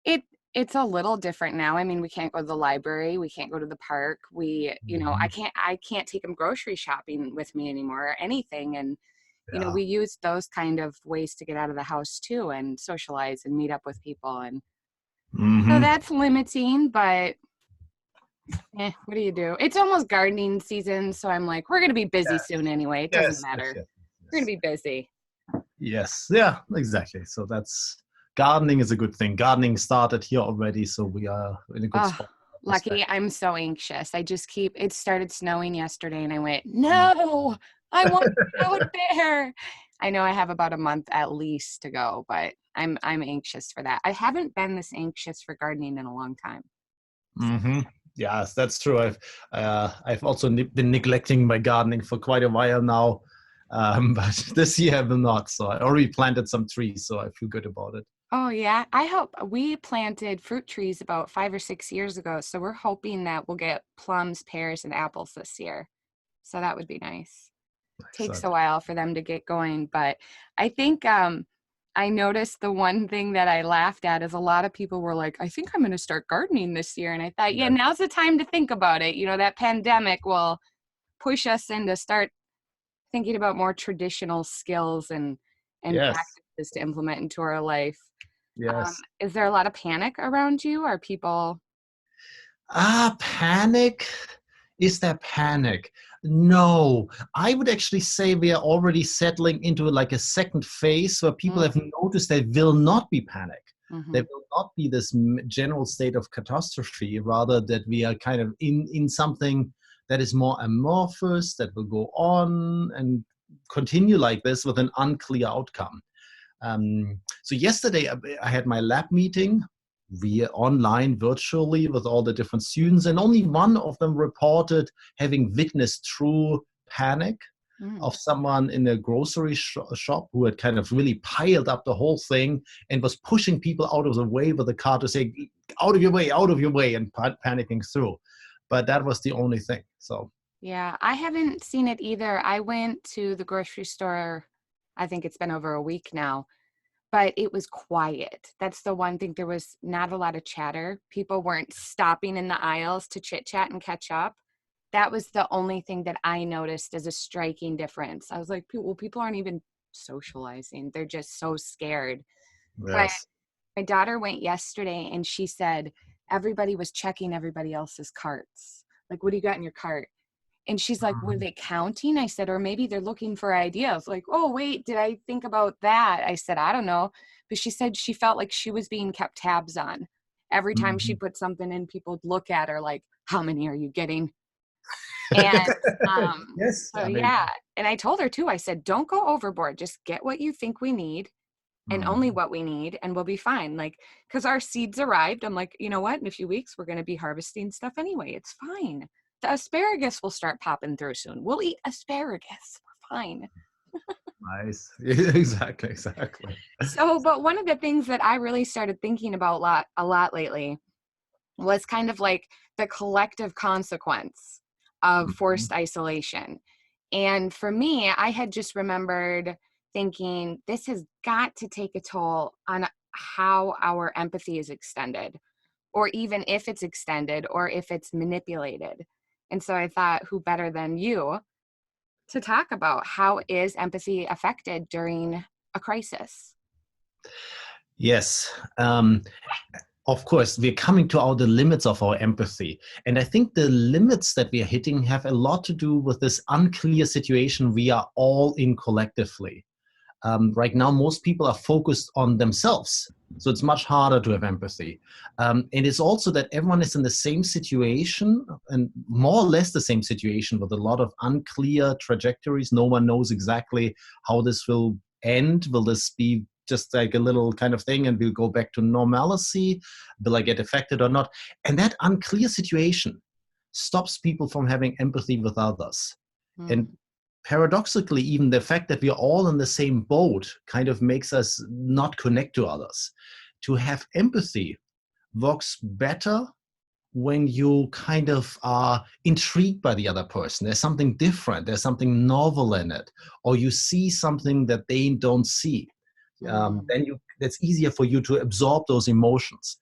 It it's a little different now. I mean, we can't go to the library, we can't go to the park. Mhm. I can't take them grocery shopping with me anymore or anything. And Yeah. we use those kind of ways to get out of the house too and socialize and meet up with people. And so Hmm. that's limiting, but what do you do? It's almost gardening season, so I'm like, we're going to be busy Yes. soon anyway. It doesn't Yes. Yes. matter. Yes. We're going Yes. to be busy. Yes. Yeah. Exactly. So that's gardening is a good thing. Gardening started here already, so we are in a good Oh, spot from that lucky. perspective. I'm so anxious. It started snowing yesterday and I went, no, I want to be out there. I know I have about a month at least to go, but I'm anxious for that. I haven't been this anxious for gardening in a long time. So, Hmm. Yes, that's true. I've also been neglecting my gardening for quite a while now, but this year I will not. So I already planted some trees, so I feel good about it. oh yeah, I hope we planted fruit trees about 5 or 6 years ago. So we're hoping that we'll get plums, pears, and apples this year. So that would be nice. Takes So a while for them to get going, but I think I noticed the one thing that I laughed at is a lot of people were like, I think I'm going to start gardening this year. And I thought, yeah, yes, now's the time to think about it. That pandemic will push us into start thinking about more traditional skills and yes, practices to implement into our life. yes. Is there a lot of panic around you? Are people Panic? Is there panic? No, I would actually say we are already settling into like a second phase where people have noticed there will not be panic. mm-hmm. There will not be this general state of catastrophe, rather that we are kind of in something that is more amorphous, that will go on and continue like this with an unclear outcome. So yesterday I had my lab meeting via online virtually with all the different students, and only one of them reported having witnessed true panic Mm. of someone in a grocery shop who had kind of really piled up the whole thing and was pushing people out of the way with the car to say, out of your way, and panicking through. But that was the only thing. So, Yeah, I haven't seen it either. I went to the grocery store, I think it's been over a week now, but it was quiet. That's the one thing. There was not a lot of chatter. People weren't stopping in the aisles to chit chat and catch up. That was the only thing that I noticed as a striking difference. I was like, people aren't even socializing. They're just so scared. But yes. my daughter went yesterday and she said everybody was checking everybody else's carts. Like, what do you got in your cart? And she's like, were they counting? I said, or maybe they're looking for ideas. Like, oh, wait, did I think about that? I said, I don't know. But she said she felt like she was being kept tabs on. Every time she Mhm. put something in, people would look at her like, how many are you getting? And Yes, so, I mean, yeah. And I told her too, I said, don't go overboard. Just get what you think we need and only mhm. what we need, and we'll be fine. Like, because our seeds arrived, I'm like, you know what? In a few weeks, we're going to be harvesting stuff anyway. It's fine. The asparagus will start popping through soon. We'll eat asparagus. We're fine. Nice. Exactly, exactly. So, but one of the things that I really started thinking about a lot lately was kind of like the collective consequence of Mhm. forced isolation. And for me, I had just remembered thinking this has got to take a toll on how our empathy is extended, or even if it's extended or if it's manipulated. And so I thought, who better than you to talk about how is empathy affected during a crisis? Yes. Of course, we're coming to the limits of our empathy. And I think the limits that we are hitting have a lot to do with this unclear situation we are all in collectively. Right now, most people are focused on themselves. So it's much harder to have empathy. And it's also that everyone is in the same situation, and more or less the same situation, with a lot of unclear trajectories. No one knows exactly how this will end. Will this be just like a little kind of thing and we'll go back to normalcy? Will I get affected or not? And that unclear situation stops people from having empathy with others. And Mm, paradoxically, even the fact that we are all in the same boat kind of makes us not connect to others. To have empathy works better when you kind of are intrigued by the other person. There's something different, there's something novel in it, or you see something that they don't see. Mm, then that's easier for you to absorb those emotions.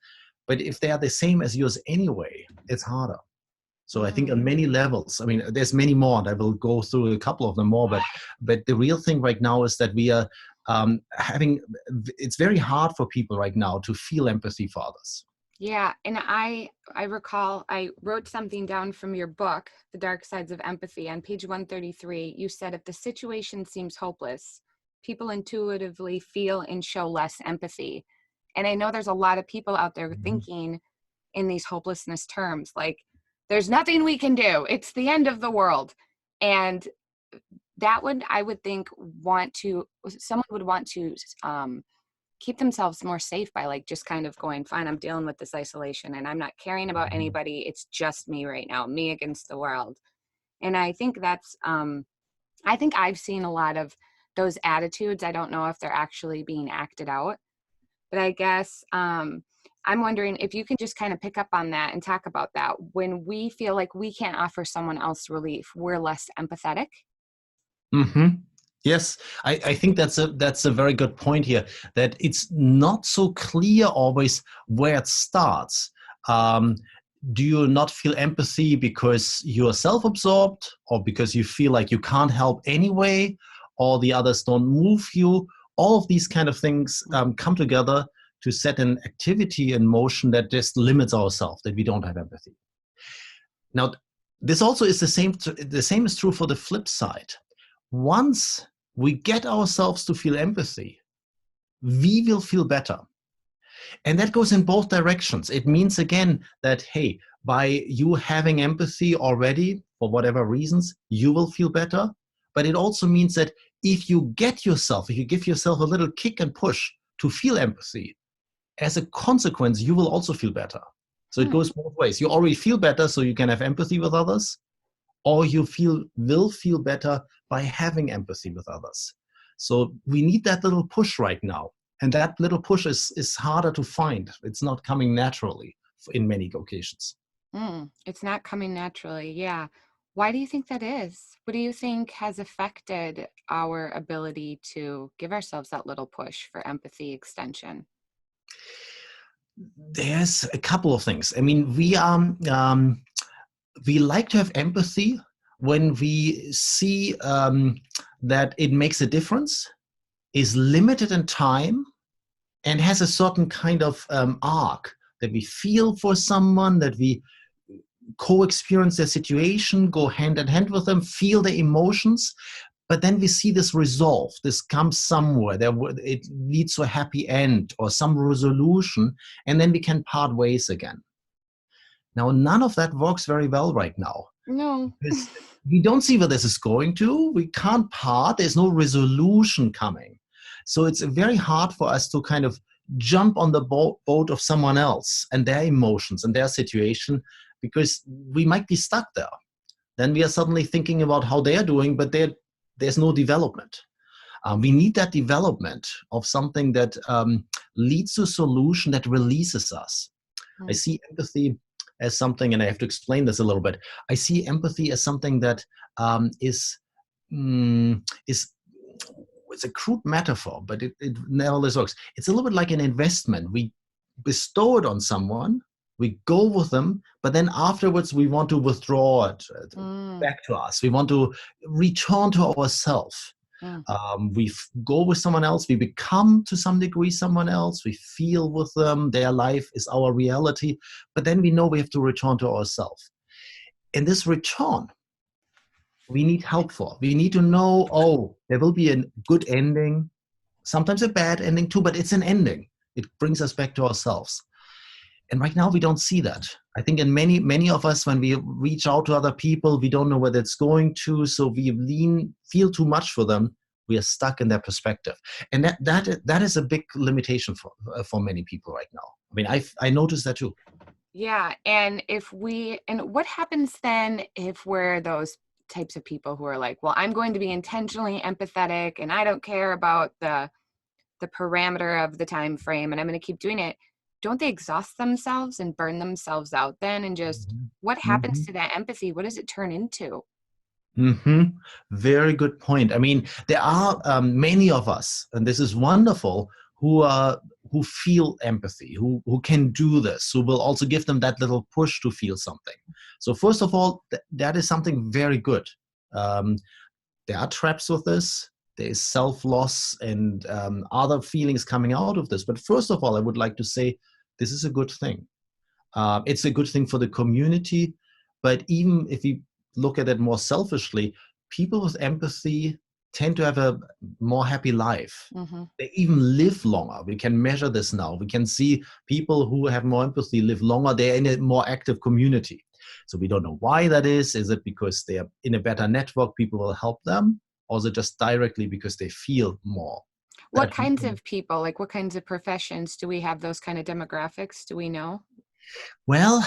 But if they are the same as yours anyway, it's harder. So I think mm. on many levels, I mean, there's many more, and I will go through a couple of them more. But the real thing right now is that we are having. It's very hard for people right now to feel empathy for others. Yeah, and I recall I wrote something down from your book, The Dark Sides of Empathy, on page 133. You said if the situation seems hopeless, people intuitively feel and show less empathy. And I know there's a lot of people out there Mhm. thinking in these hopelessness terms, like there's nothing we can do. It's the end of the world. And that would, I would think, want to, someone would want to keep themselves more safe by like just kind of going, fine, I'm dealing with this isolation and I'm not caring about anybody. It's just me right now, me against the world. And I think that's, I think I've seen a lot of those attitudes. I don't know if they're actually being acted out, but I guess I'm wondering if you can just kind of pick up on that and talk about that. When we feel like we can't offer someone else relief, we're less empathetic. Hmm. Yes, I think that's a very good point here. That it's not so clear always where it starts. Um, do you not feel empathy because you're self-absorbed, or because you feel like you can't help anyway, or the others don't move you? All of these kind of things come together to set an activity in motion that just limits ourselves, that we don't have empathy. Now, this also is the same. The same is true for the flip side. Once we get ourselves to feel empathy, we will feel better. And that goes in both directions. It means, again, that, hey, by you having empathy already, for whatever reasons, you will feel better. But it also means that if you give yourself a little kick and push to feel empathy, as a consequence, you will also feel better. So it Hmm. goes both ways. You already feel better, so you can have empathy with others, or you will feel better by having empathy with others. So we need that little push right now. And that little push is harder to find. It's not coming naturally in many occasions. It's not coming naturally. Yeah. Why do you think that is? What do you think has affected our ability to give ourselves that little push for empathy extension? There's a couple of things. I mean, we like to have empathy when we see that it makes a difference, is limited in time, and has a certain kind of arc, that we feel for someone, that we co-experience their situation, go hand in hand with them, feel the emotions, but then we see this resolve. This comes somewhere. It leads to a happy end or some resolution, and then we can part ways again. Now, none of that works very well right now, No. because we don't see where this is going to. We can't part. There's no resolution coming. So it's very hard for us to kind of jump on the boat of someone else and their emotions and their situation, because we might be stuck there. Then we are suddenly thinking about how they're doing, but there's no development. We need that development of something that leads to a solution that releases us. I Mm. see empathy as something, and I have to explain this a little bit. I see empathy as something that is it's a crude metaphor, but it nevertheless works. It's a little bit like an investment. We bestow it on someone, we go with them, but then afterwards we want to withdraw it Mm, back to us. We want to return to ourselves. mm, Go with someone else. We become, to some degree, someone else. We feel with them. Their life is our reality. But then we know we have to return to ourselves. In this return, we need help for. We need to know, oh, there will be a good ending, sometimes a bad ending too, but it's an ending. It brings us back to ourselves. And right now we don't see that. I think in many of us, when we reach out to other people, we don't know where that's going to, so we feel too much for them. We are stuck in their perspective, and that is a big limitation for many people right now. I mean, I noticed that too. yeah. And what happens then if we're those types of people who are like, well, I'm going to be intentionally empathetic and I don't care about the parameter of the time frame and I'm going to keep doing it. Don't they exhaust themselves and burn themselves out then? And just Mhm. what happens Mhm. to that empathy? What does it turn into? Hmm. Very good point. I mean, there are many of us, and this is wonderful, who feel empathy, who can do this, who will also give them that little push to feel something. So first of all, that is something very good. Um, there are traps with this. There is self-loss and other feelings coming out of this. But first of all, I would like to say this is a good thing. It's a good thing for the community. But even if you look at it more selfishly, people with empathy tend to have a more happy life. Hmm. They even live longer. We can measure this now. We can see people who have more empathy live longer. They're in a more active community. So we don't know why that is. Is it because they are in a better network, people will help them? Or is it just directly because they feel more? What That kinds of people, like what kinds of professions do we have those kind of demographics? Do we know? Well,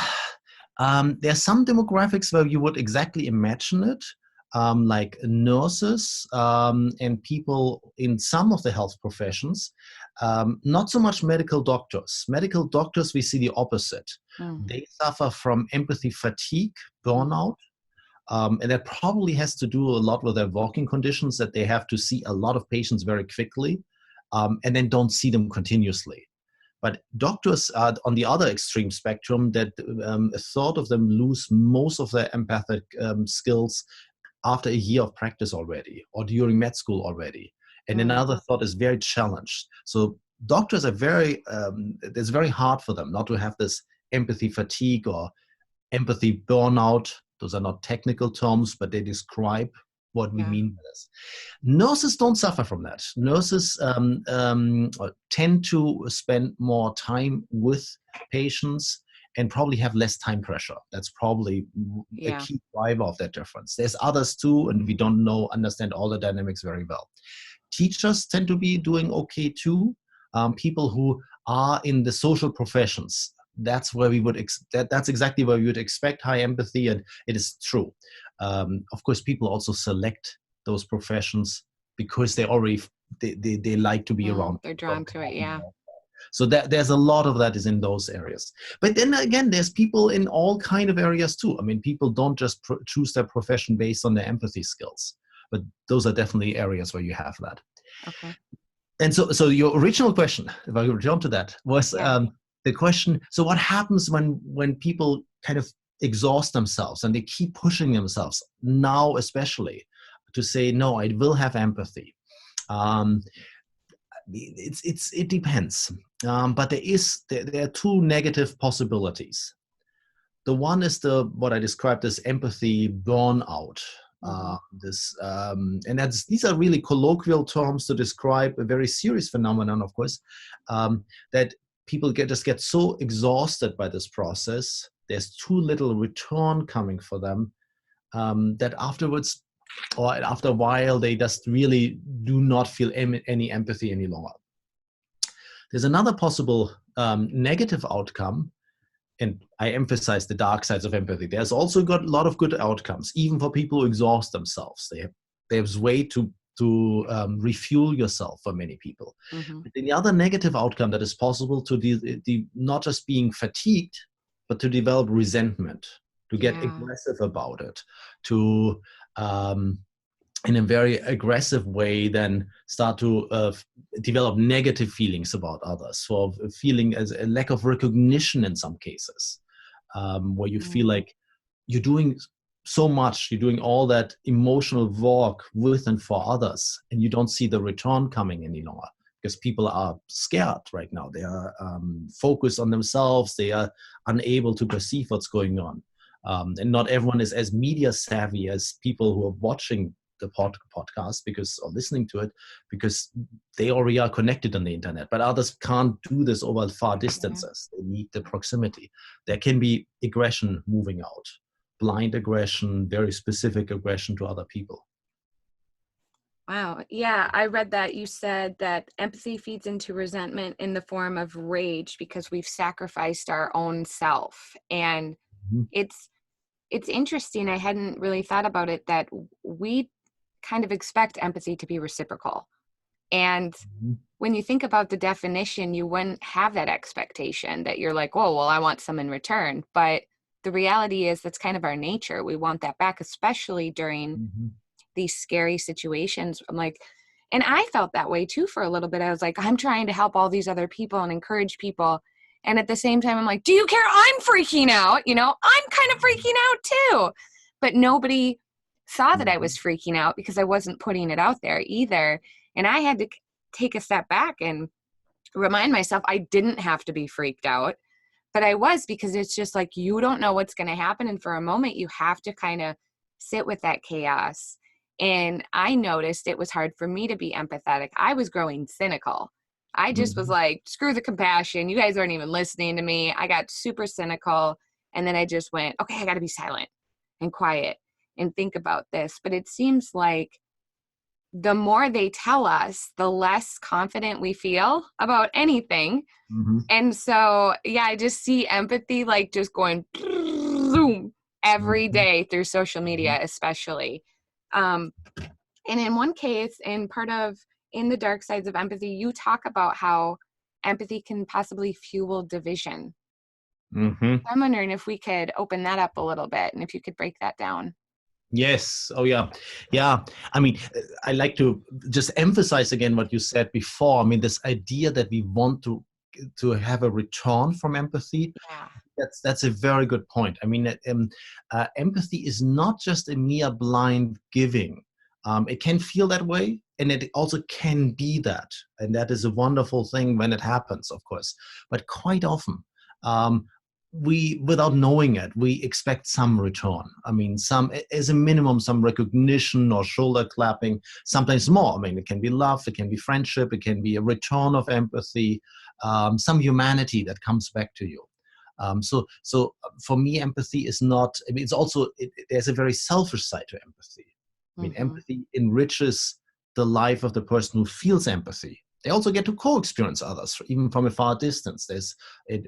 there are some demographics where you would exactly imagine it, like nurses and people in some of the health professions. Not so much medical doctors. Medical doctors, we see the opposite. Mm-hmm. They suffer from empathy fatigue, burnout. And that probably has to do a lot with their working conditions, that they have to see a lot of patients very quickly and then don't see them continuously. But doctors are on the other extreme spectrum, that a third of them lose most of their empathic skills after a year of practice already, or during med school already. And Mm. another thought is very challenged. So doctors are it's very hard for them not to have this empathy fatigue or empathy burnout. Those are not technical terms, but they describe what we Yeah. mean by this. Nurses don't suffer from that. Nurses tend to spend more time with patients and probably have less time pressure. That's probably a Yeah. key driver of that difference. There's others too, and we don't understand all the dynamics very well. Teachers tend to be doing okay too. People who are in the social professions, that's where we would that's exactly where we would expect high empathy, and it is true. Of course, people also select those professions because they like to be Mm, around they're people. drawn to it. Yeah. So that there's a lot of that is in those areas. But then again, there's people in all kind of areas too. I mean, people don't just choose their profession based on their empathy skills, but those are definitely areas where you have that. Okay. And so your original question, if I return to that, was Yeah. the question, so what happens when people kind of exhaust themselves and they keep pushing themselves, now especially, to say, no, I will have empathy? Um, it depends. But there are two negative possibilities. The one is what I described as empathy burnout. Mm-hmm. And these are really colloquial terms to describe a very serious phenomenon, of course, that people just get so exhausted by this process. There's too little return coming for them, that afterwards, or after a while, they just really do not feel any empathy any longer. There's another possible negative outcome, and I emphasize the dark sides of empathy. There's also got a lot of good outcomes, even for people who exhaust themselves. There's way to refuel yourself for many people. Mm-hmm. But the other negative outcome that is possible to not just being fatigued, but to develop resentment, to get Yeah. aggressive about it, to um, in a very aggressive way then start to develop negative feelings about others, for feeling as a lack of recognition in some cases, where you feel Mm. like you're doing so much, you're doing all that emotional work with and for others, and you don't see the return coming any longer because people are scared right now. They are focused on themselves. They are unable to perceive what's going on. And not everyone is as media savvy as people who are watching the podcast because, or listening to it, because they already are connected on the internet, but others can't do this over far Yeah. distances. They need the proximity. There can be aggression moving out, blind aggression, very specific aggression to other people. Wow. Yeah, I read that you said that empathy feeds into resentment in the form of rage because we've sacrificed our own self. And Mhm. it's it's interesting. I hadn't really thought about it that we kind of expect empathy to be reciprocal. And Mhm. when you think about the definition, you wouldn't have that expectation that you're like, oh, well, I want some in return. But the reality is that's kind of our nature. We want that back, especially during Mhm. these scary situations. I'm like, and I felt that way too for a little bit. I was like, I'm trying to help all these other people and encourage people. And at the same time, I'm like, do you care? I'm freaking out. You know, I'm kind of freaking out too. But nobody saw that I Mhm. was freaking out because I wasn't putting it out there either. And I had to take a step back and remind myself I didn't have to be freaked out, but I was, because it's just like, you don't know what's going to happen. And for a moment, you have to kind of sit with that chaos. And I noticed it was hard for me to be empathetic. I was growing cynical. I just was Mhm. like, screw the compassion. You guys aren't even listening to me. I got super cynical. And then I just went, okay, I got to be silent and quiet and think about this. But it seems like the more they tell us, the less confident we feel about anything. Mhm. And so, yeah, I just see empathy like just going boom every Mhm. day through social Mhm. media, especially. Um, and in one case, in part of In the Dark Sides of Empathy, you talk about how empathy can possibly fuel division. Mhm. I'm wondering if we could open that up a little bit and if you could break that down. Yes. Oh, yeah. Yeah. I mean, I like to just emphasize again what you said before. I mean, this idea that we want to have a return from empathy. Yeah. That's a very good point. I mean, empathy is not just a mere blind giving. It can feel that way, and it also can be that, and that is a wonderful thing when it happens, of course. But quite often, um, without knowing it, we expect some return. I mean, some as a minimum, some recognition or shoulder clapping. Sometimes more. I mean, it can be love, it can be friendship, it can be a return of empathy, some humanity that comes back to you. So for me, empathy is not. I mean, it's also there's a very selfish side to empathy. I mean, Mm-hmm. empathy enriches the life of the person who feels empathy. They also get to co-experience others, even from a far distance. It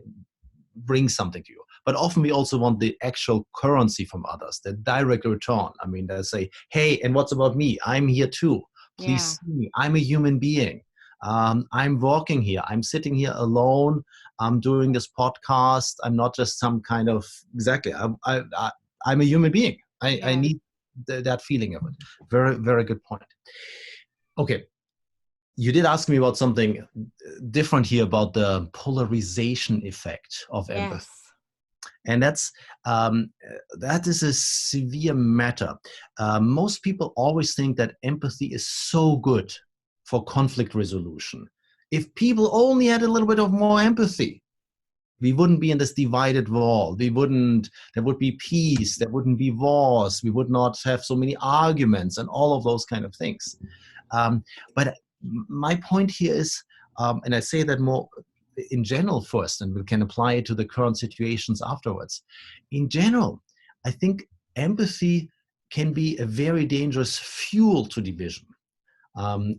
brings something to you. But often we also want the actual currency from others, the direct return. I mean, they say, "Hey, and what's about me? I'm here too. Yeah. Please see me. I'm a human being. I'm walking here. I'm sitting here alone. I'm doing this podcast. I'm not just some kind of exactly. I'm a human being. I Yeah. need that feeling of it. Very, very good point. Okay, you did ask me about something different here about the polarization effect of empathy, Yes. and that is a severe matter. Most people always think that empathy is so good for conflict resolution. If people only had a little bit of more empathy, we wouldn't be in this divided wall. There would be peace, there wouldn't be wars, we would not have so many arguments and all of those kind of things. But my point here is, and I say that more in general first, and we can apply it to the current situations afterwards. In general, I think empathy can be a very dangerous fuel to division.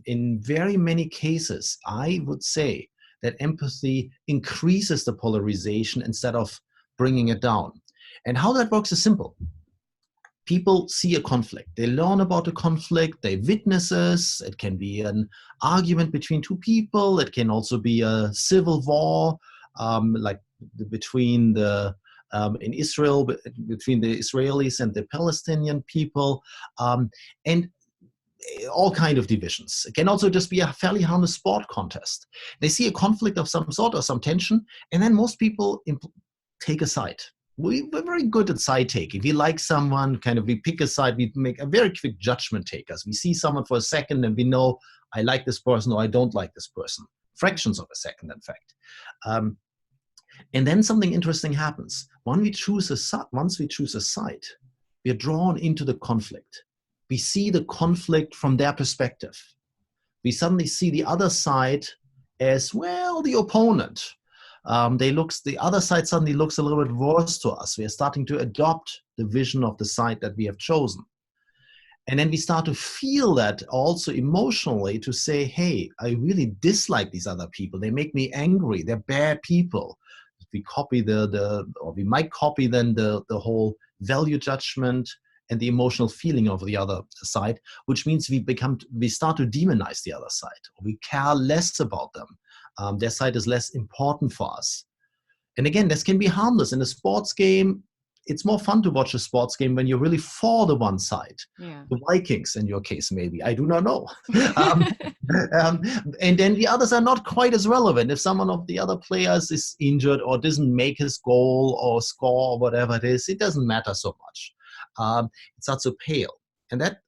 In very many cases, I would say that empathy increases the polarization instead of bringing it down. And how that works is simple. People see a conflict, they learn about a conflict, they witness this. It can be an argument between two people, it can also be a civil war, like between in Israel, between the Israelis and the Palestinian people, and all kind of divisions. It can also just be a fairly harmless sport contest. They see a conflict of some sort or some tension, and then most people take a side. We're very good at side taking. We like someone, kind of, we pick a side, we make a very quick judgment takers. We see someone for a second and we know, I like this person or I don't like this person. Fractions of a second, in fact. Um, and then something interesting happens. Once we choose a side, we are drawn into the conflict. We see the conflict from their perspective. We suddenly see the other side as, well, the opponent. The other side suddenly looks a little bit worse to us. We are starting to adopt the vision of the side that we have chosen. And then we start to feel that also emotionally, to say, hey, I really dislike these other people. They make me angry. They're bad people. We copy or we might copy then the whole value judgment and the emotional feeling of the other side, which means we start to demonize the other side. We care less about them. Their side is less important for us. And again, this can be harmless in a sports game. it's more fun to watch a sports game when you're really for the one side. Yeah. The Vikings, in your case, maybe. I do not know. um, um, and then the others are not quite as relevant. If someone of the other players is injured or doesn't make his goal or score or whatever it is, it doesn't matter so much. It's not so pale. And that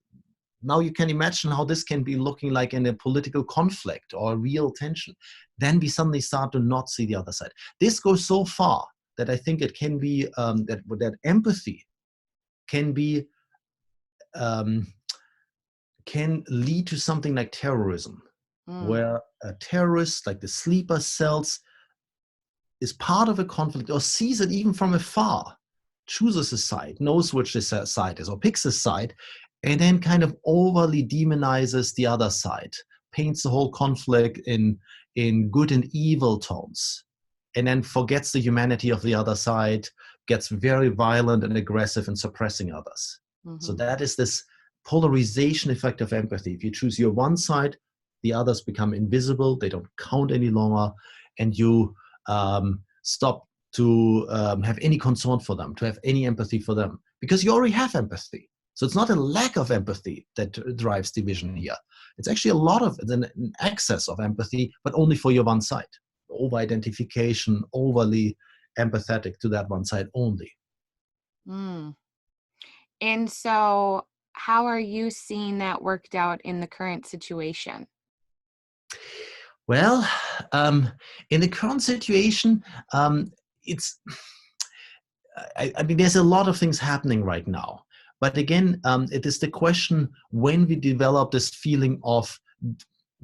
now you can imagine how this can be looking like in a political conflict or a real tension. Then we suddenly start to not see the other side. This goes so far that I think it can be that empathy can be can lead to something like terrorism, Mm. where a terrorist, like the sleeper cells, is part of a conflict or sees it even from afar, chooses a side, knows which his side is, or picks a side, and then kind of overly demonizes the other side, paints the whole conflict in good and evil tones, and then forgets the humanity of the other side, gets very violent and aggressive in suppressing others. So Hmm. that is this polarization effect of empathy. If you choose your one side, the others become invisible, they don't count any longer, and you stop to have any concern for them, to have any empathy for them, because you already have empathy. So it's not a lack of empathy that drives division here. It's actually a lot of an excess of empathy, but only for your one side. Over-identification, overly empathetic to that one side only. Mm. And so, how are you seeing that worked out in the current situation? Well, in the current situation, it's I mean, there's a lot of things happening right now. But again, it is the question when we develop this feeling of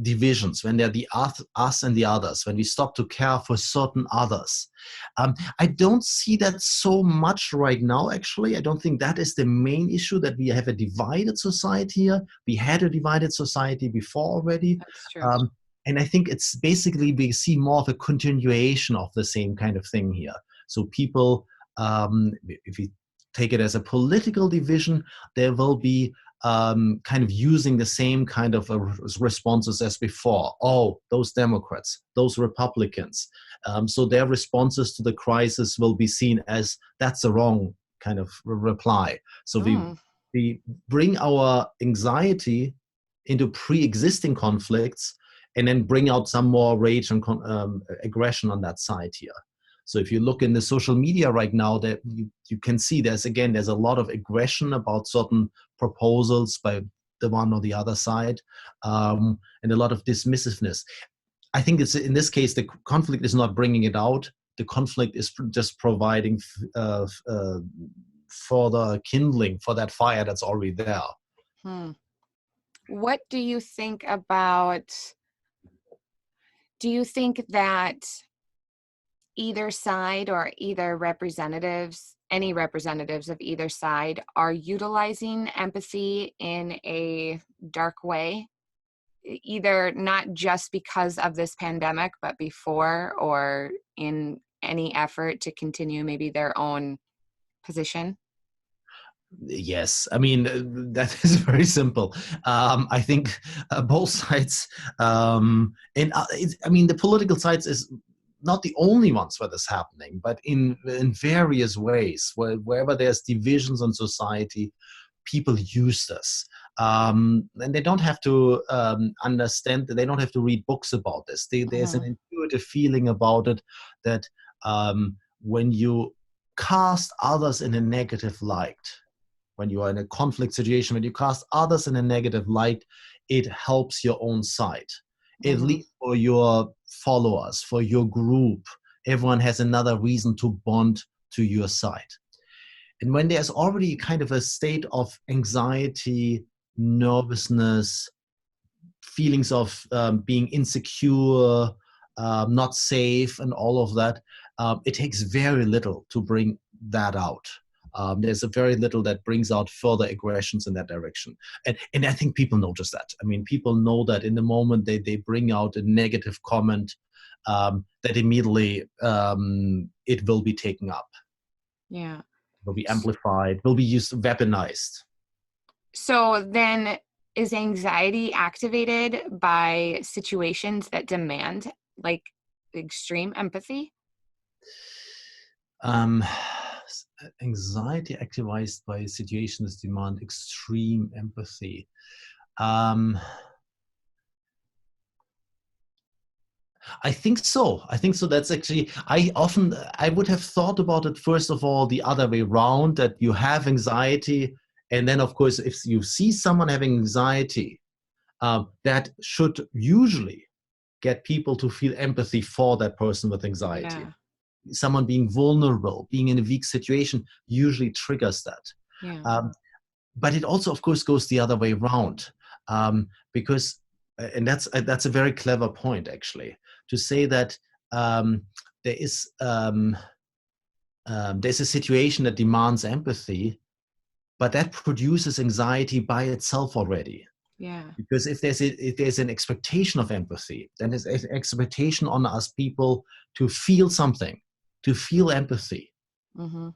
divisions, when they're the us and the others, when we stop to care for certain others. I don't see that so much right now, actually. I don't think that is the main issue, that we have a divided society here. We had a divided society before already. That's true. Um, and I think it's basically, we see more of a continuation of the same kind of thing here. So people, if we take it as a political division, there will be kind of using the same kind of responses as before. Oh, those Democrats, those Republicans. So their responses to the crisis will be seen as that's the wrong kind of reply. So Mm. we bring our anxiety into pre-existing conflicts and then bring out some more rage and aggression on that side here. So if you look in the social media right now, that you can see there's a lot of aggression about certain proposals by the one or the other side, and a lot of dismissiveness. I think it's in this case the conflict is not bringing it out. The conflict is just providing further kindling for that fire that's already there. Hmm. What do you think about? Do you think that either side or any representatives of either side are utilizing empathy in a dark way, either not just because of this pandemic, but before, or in any effort to continue maybe their own position? Yes, I mean that is very simple. I think both sides, and I mean the political sides is not the only ones where this is happening, but in various ways. Wherever there's divisions in society, people use this, and they don't have to understand. They don't have to read books about this. There's Mhm. an intuitive feeling about it that when you cast others in a negative light, when you are in a conflict situation, when you cast others in a negative light, it helps your own side. At Mhm. least for your followers, for your group, everyone has another reason to bond to your side. And when there's already kind of a state of anxiety, nervousness, feelings of being insecure, not safe, and all of that, it takes very little to bring that out. There's a very little that brings out further aggressions in that direction. And I think people notice that. I mean, people know that in the moment they bring out a negative comment, that immediately it will be taken up, Yeah. will be S- amplified, will be used, weaponized. So then, is anxiety activated by situations that demand like extreme empathy? Um, Anxiety activated by situations demand extreme empathy. Um, I think so. I think so. That's actually, I would have thought about it, first of all, the other way around, that you have anxiety. And then, of course, if you see someone having anxiety, that should usually get people to feel empathy for that person with anxiety. Yeah. Someone being vulnerable, being in a weak situation, usually triggers that. Yeah. Um, but it also, of course, goes the other way around, because, and that's a very clever point, actually, to say that there is there's a situation that demands empathy, but that produces anxiety by itself already. Yeah. Because if there's an expectation of empathy, then there's an expectation on us people to feel something, to feel empathy. Mm-hmm.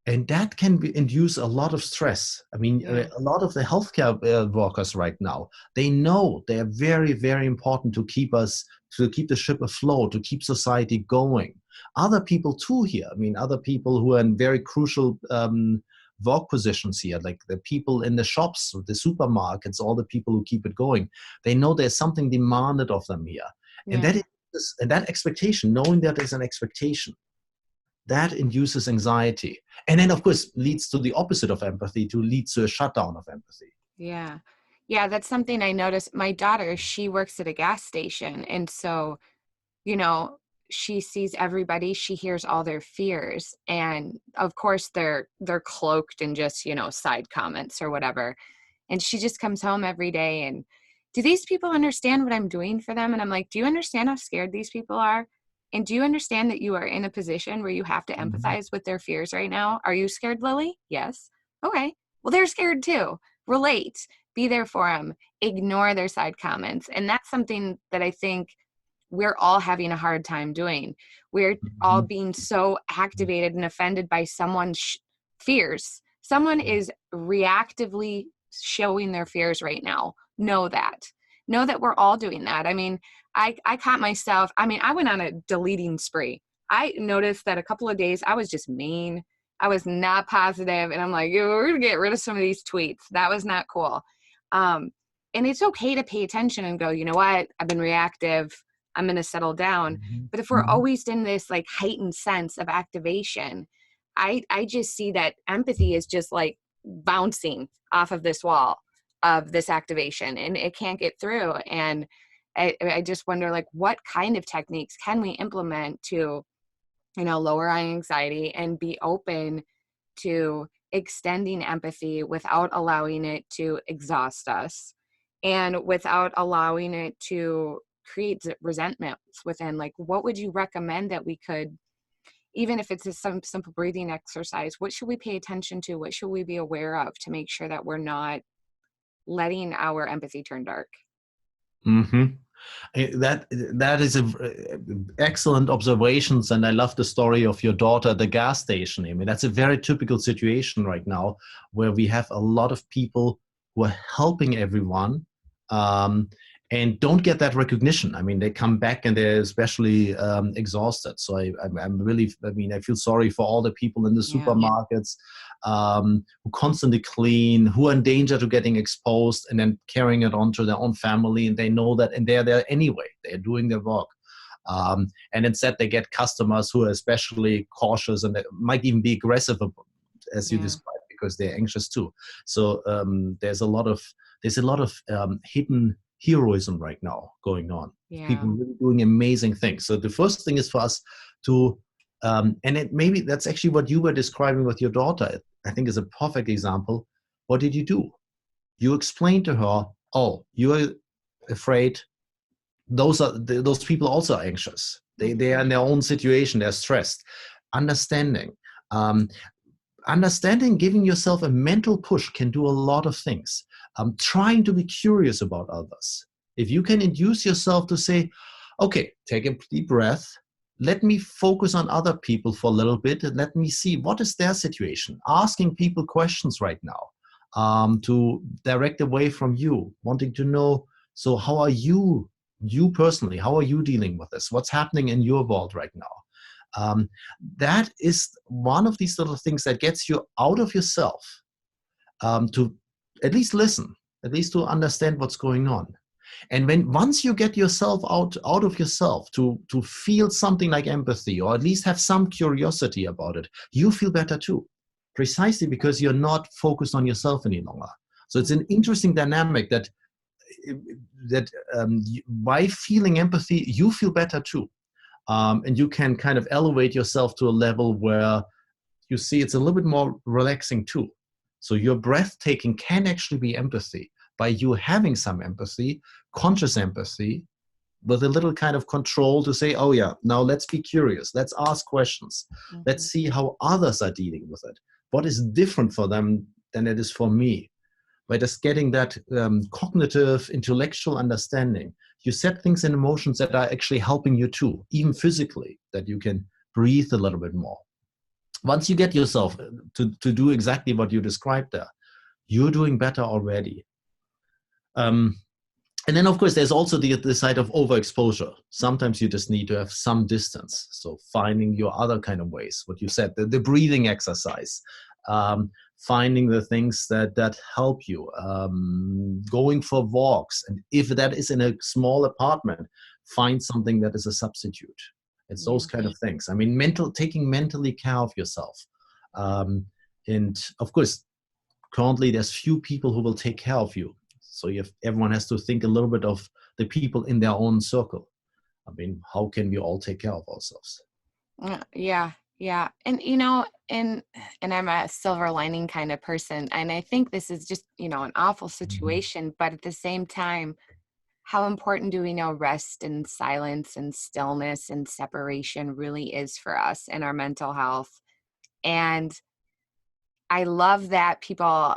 And that can induce a lot of stress. I mean, Yeah. a lot of the healthcare workers right now, they know they are very, very important to keep the ship afloat, to keep society going. Other people too here. I mean, other people who are in very crucial work positions here, like the people in the shops, the supermarkets, all the people who keep it going. They know there's something demanded of them here. And Yeah. that expectation, knowing that there's an expectation, that induces anxiety. And then, of course, leads to the opposite of empathy, to lead to a shutdown of empathy. Yeah. Yeah. That's something I noticed. My daughter, she works at a gas station. And so, you know, she sees everybody, she hears all their fears. And of course they're cloaked in just, side comments or whatever. And she just comes home every day and, do these people understand what I'm doing for them? And I'm like, do you understand how scared these people are? And do you understand that you are in a position where you have to Mhm. empathize with their fears right now? Are you scared, Lily? Yes. Okay. Well, they're scared too. Relate, be there for them, ignore their side comments. And that's something that I think we're all having a hard time doing. We're all Mhm. being so activated and offended by someone's fears. Someone is reactively showing their fears right now. Know that. Know that we're all doing that. I mean, I caught myself. I mean, I went on a deleting spree. I noticed that a couple of days I was just mean. I was not positive, and I'm like, we're gonna get rid of some of these tweets. That was not cool. Um, and it's okay to pay attention and go, you know what? I've been reactive. I'm going to settle down. Mhm. But if we're Mhm. always in this like heightened sense of activation, I just see that empathy is just like bouncing off of this wall of this activation and it can't get through. And I just wonder, like, what kind of techniques can we implement to, lower our anxiety and be open to extending empathy without allowing it to exhaust us and without allowing it to create resentment within. Like, what would you recommend that we could, even if it's some simple breathing exercise, what should we pay attention to? What should we be aware of to make sure that we're not letting our empathy turn dark? Mhm. That is excellent observations, and I love the story of your daughter at the gas station. I mean, that's a very typical situation right now, where we have a lot of people who are helping everyone, um, and don't get that recognition. I mean, they come back and they're especially exhausted. So I'm really, I mean, I feel sorry for all the people in the Yeah. supermarkets, who constantly clean, who are in danger to getting exposed and then carrying it on to their own family. And they know that, and they're there anyway. They're doing their work. And instead, they get customers who are especially cautious and might even be aggressive, as you Yeah. described, because they're anxious too. So there's a lot of hidden heroism right now going on. Yeah. People really doing amazing things. So the first thing is for us to, and maybe that's actually what you were describing with your daughter. I think is a perfect example. What did you do? You explained to her, oh, you're afraid. Those people also are anxious. They are Mhm. in their own situation. They're stressed. Understanding. Um, Understanding, giving yourself a mental push can do a lot of things. Trying to be curious about others. If you can induce yourself to say, okay, take a deep breath. Let me focus on other people for a little bit and let me see what is their situation. Asking people questions right now, to direct away from you, wanting to know, so how are you personally, how are you dealing with this? What's happening in your world right now? Um, that is one of these little things that gets you out of yourself, to at least listen, at least to understand what's going on. And once you get yourself out of yourself to feel something like empathy, or at least have some curiosity about it, you feel better too, precisely because you're not focused on yourself any longer. So it's an interesting dynamic that by feeling empathy, you feel better too. And you can kind of elevate yourself to a level where you see it's a little bit more relaxing too. So your breathtaking can actually be empathy by you having some empathy, conscious empathy, with a little kind of control to say, oh yeah, now let's be curious. Let's ask questions. Mm-hmm. Let's see how others are dealing with it. What is different for them than it is for me? By just getting that cognitive, intellectual understanding, you set things in motions that are actually helping you too, even physically, that you can breathe a little bit more. Once you get yourself to do exactly what you described there, you're doing better already. And then, of course, there's also the side of overexposure. Sometimes you just need to have some distance. So finding your other kind of ways, what you said, the breathing exercise, finding the things that help you, going for walks. And if that is in a small apartment, find something that is a substitute. It's those kind of things. I mean, taking mentally care of yourself. And of course, currently there's few people who will take care of you. So everyone has to think a little bit of the people in their own circle. I mean, how can we all take care of ourselves? Yeah. And, and I'm a silver lining kind of person. And I think this is just, an awful situation, but at the same time, how important do we know rest and silence and stillness and separation really is for us and our mental health? And I love that people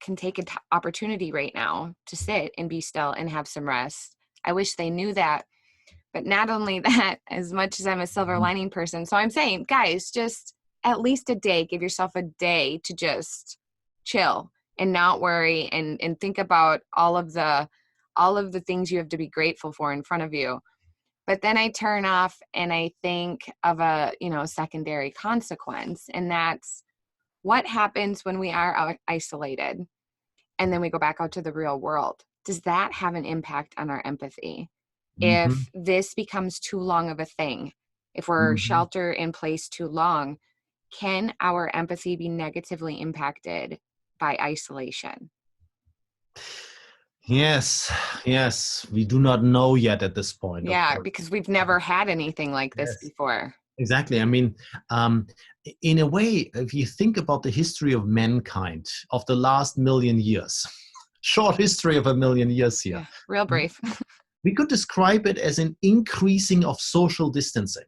can take an opportunity right now to sit and be still and have some rest. I wish they knew that. But not only that, as much as I'm a silver lining person, so I'm saying, guys, just at least a day, give yourself a day to just chill and not worry and think about all of the things you have to be grateful for in front of you. But then I turn off and I think of a, secondary consequence, and that's what happens when we are isolated and then we go back out to the real world. Does that have an impact on our empathy? Mm-hmm. If this becomes too long of a thing, if we're Mm-hmm. shelter in place too long, can our empathy be negatively impacted by isolation? Yes, we do not know yet at this point, of Yeah, course. because we've never had anything like this Yes, before. exactly. I mean, in a way, if you think about the history of mankind of the last million years, short history of a million years here, Yeah, real brief. we could describe it as an increasing of social distancing.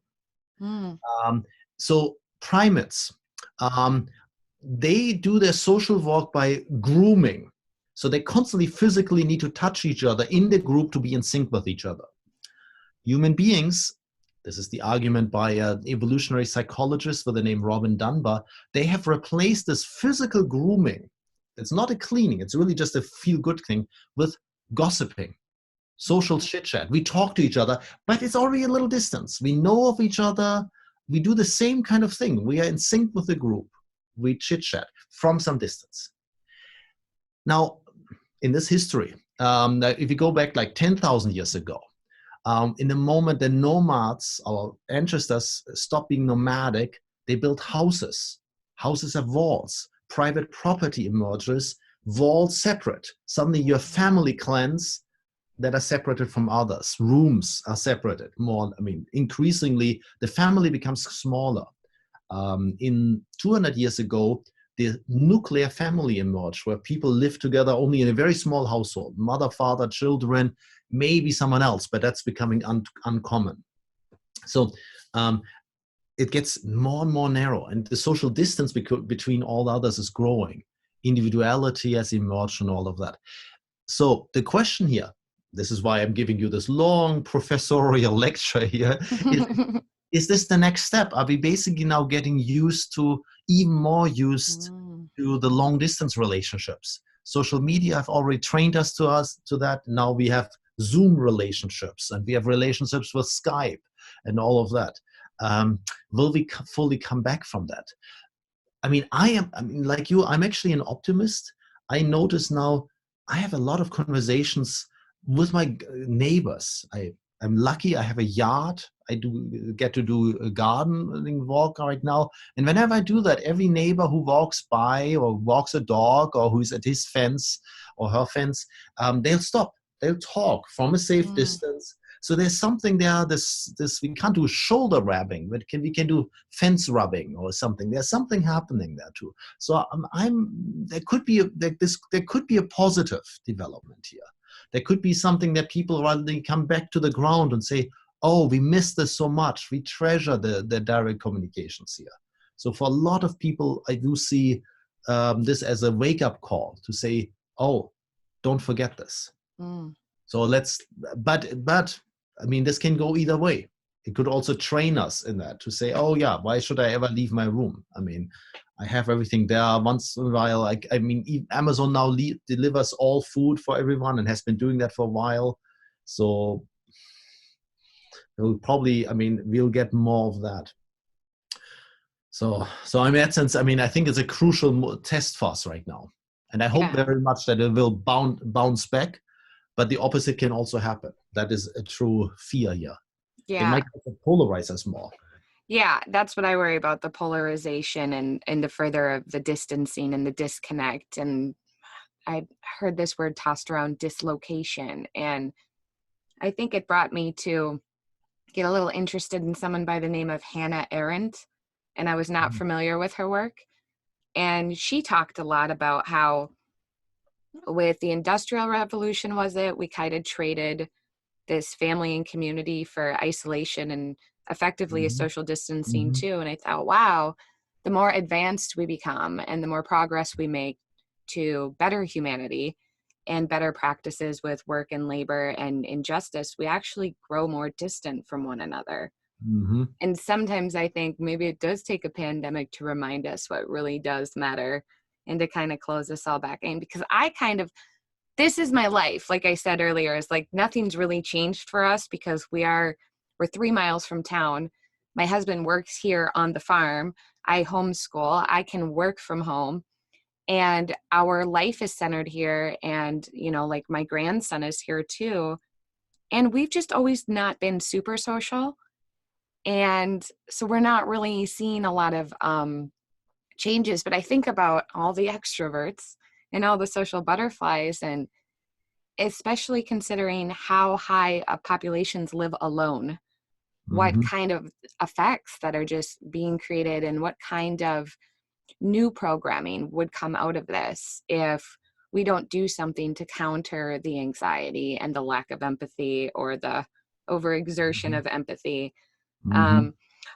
Mm. So primates, they do their social work by grooming. So they constantly physically need to touch each other in the group to be in sync with each other. Human beings, this is the argument by an evolutionary psychologist with the name Robin Dunbar, they have replaced this physical grooming. It's not a cleaning, it's really just a feel-good thing, with gossiping, social chit-chat. We talk to each other, but it's already a little distance. We know of each other. We do the same kind of thing. We are in sync with the group. We chit-chat from some distance. Now, in this history, if you go back like 10,000 years ago, in the moment the nomads, our ancestors, stopped being nomadic, they built houses. Houses have walls. Private property emerges, walls separate. Suddenly you have family clans that are separated from others. Rooms are separated more. I mean, increasingly, the family becomes smaller. In 200 years ago, the nuclear family emerged, where people live together only in a very small household, mother, father, children, maybe someone else, but that's becoming uncommon. So it gets more and more narrow, and the social distance between all others is growing. Individuality has emerged and all of that. So the question here, this is why I'm giving you this long professorial lecture here, is this the next step? Are we basically now getting even more used to the long distance relationships? Social media have already trained us to that. Now we have Zoom relationships, and we have relationships with Skype and all of that. Will we fully come back from that? I mean, like you, I'm actually an optimist. I notice now I have a lot of conversations with my neighbors. I'm lucky I have a yard. I do get to do a gardening walk right now. And whenever I do that, every neighbor who walks by or walks a dog or who's at his fence or her fence, they'll stop. They'll talk from a safe distance. So there's something there. This we can't do shoulder rubbing, but we can do fence rubbing or something. There's something happening there too. So there could be a positive development here. There could be something that people rather than come back to the ground and say, "Oh, we miss this so much. We treasure the direct communications here." So for a lot of people, I do see this as a wake-up call to say, "Oh, don't forget this." So but I mean, this can go either way. It could also train us in that to say, "Oh yeah, why should I ever leave my room? I mean, I have everything there. Once in a while, I mean, Amazon now delivers all food for everyone and has been doing that for a while. So we'll probably, I mean, we'll get more of that. So in that sense, I mean, I think it's a crucial test for us right now. And I hope very much that it will bounce back. But the opposite can also happen. That is a true fear here. Yeah. It might polarize us more. Yeah, that's what I worry about, the polarization and the further of the distancing and the disconnect. And I heard this word tossed around, dislocation. And I think it brought me to get a little interested in someone by the name of Hannah Arendt. And I was not familiar with her work. And she talked a lot about how with the Industrial Revolution, we kind of traded this family and community for isolation and effectively a social distancing too. And I thought, wow, the more advanced we become and the more progress we make to better humanity and better practices with work and labor and injustice, we actually grow more distant from one another. And sometimes I think maybe it does take a pandemic to remind us what really does matter and to kind of close us all back in, because this is my life. Like I said earlier, is like nothing's really changed for us because we're 3 miles from town. My husband works here on the farm. I homeschool. I can work from home. And our life is centered here. And, you know, like my grandson is here too. And we've just always not been super social. And so we're not really seeing a lot of changes. But I think about all the extroverts and all the social butterflies, and especially considering how high populations live alone, what kind of effects that are just being created and what kind of new programming would come out of this if we don't do something to counter the anxiety and the lack of empathy or the overexertion of empathy.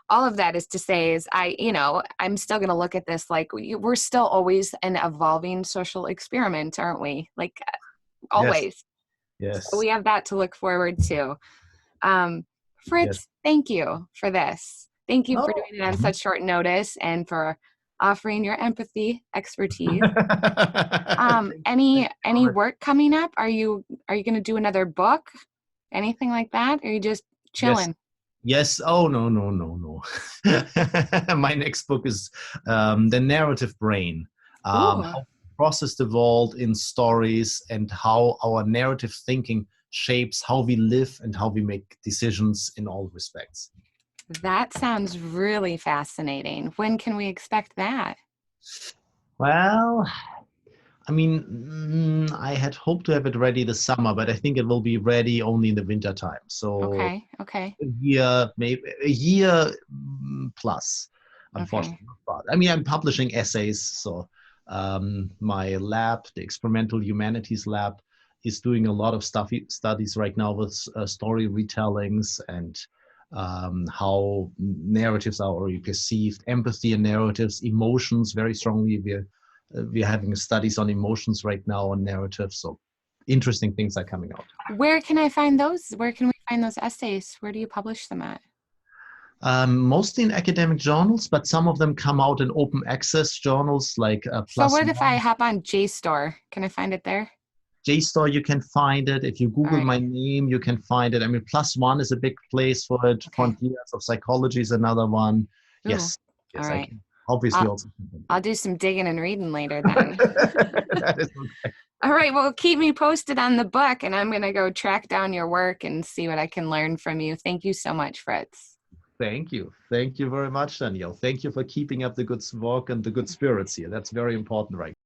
All of that is to say is I'm still going to look at this like we're still always an evolving social experiment, aren't we? Like always. Yes. So we have that to look forward to. Fritz, thank you for this. Thank you for doing it on such short notice and for offering your empathy expertise. Any work coming up? Are you going to do another book? Anything like that? Or are you just chilling? Yes. Oh, no. My next book is The Narrative Brain. How process evolved in stories and how our narrative thinking shapes how we live and how we make decisions in all respects. That sounds really fascinating. When can we expect that? Well, I mean, I had hoped to have it ready this summer, but I think it will be ready only in the winter time. So okay. maybe a year plus, unfortunately. Okay. I mean, I'm publishing essays, so my lab, the Experimental Humanities Lab, is doing a lot of studies right now with story retellings and how narratives are already perceived, empathy and narratives, emotions very strongly. We're having studies on emotions right now on narratives, so interesting things are coming out. Where can I find those? Where can we find those essays? Where do you publish them at? Mostly in academic journals, but some of them come out in open access journals like So what if I hop on JSTOR? Can I find it there? JSTOR, you can find it. If you All Google right. my name, you can find it. I mean, Plus One is a big place for it. Okay. Frontiers of Psychology is another one. Ooh. Yes, All yes, I right. can obviously I'll also. I'll do some digging and reading later then. That is okay. All right. Well, keep me posted on the book, and I'm going to go track down your work and see what I can learn from you. Thank you so much, Fritz. Thank you. Thank you very much, Danielle. Thank you for keeping up the good work and the good spirits here. That's very important right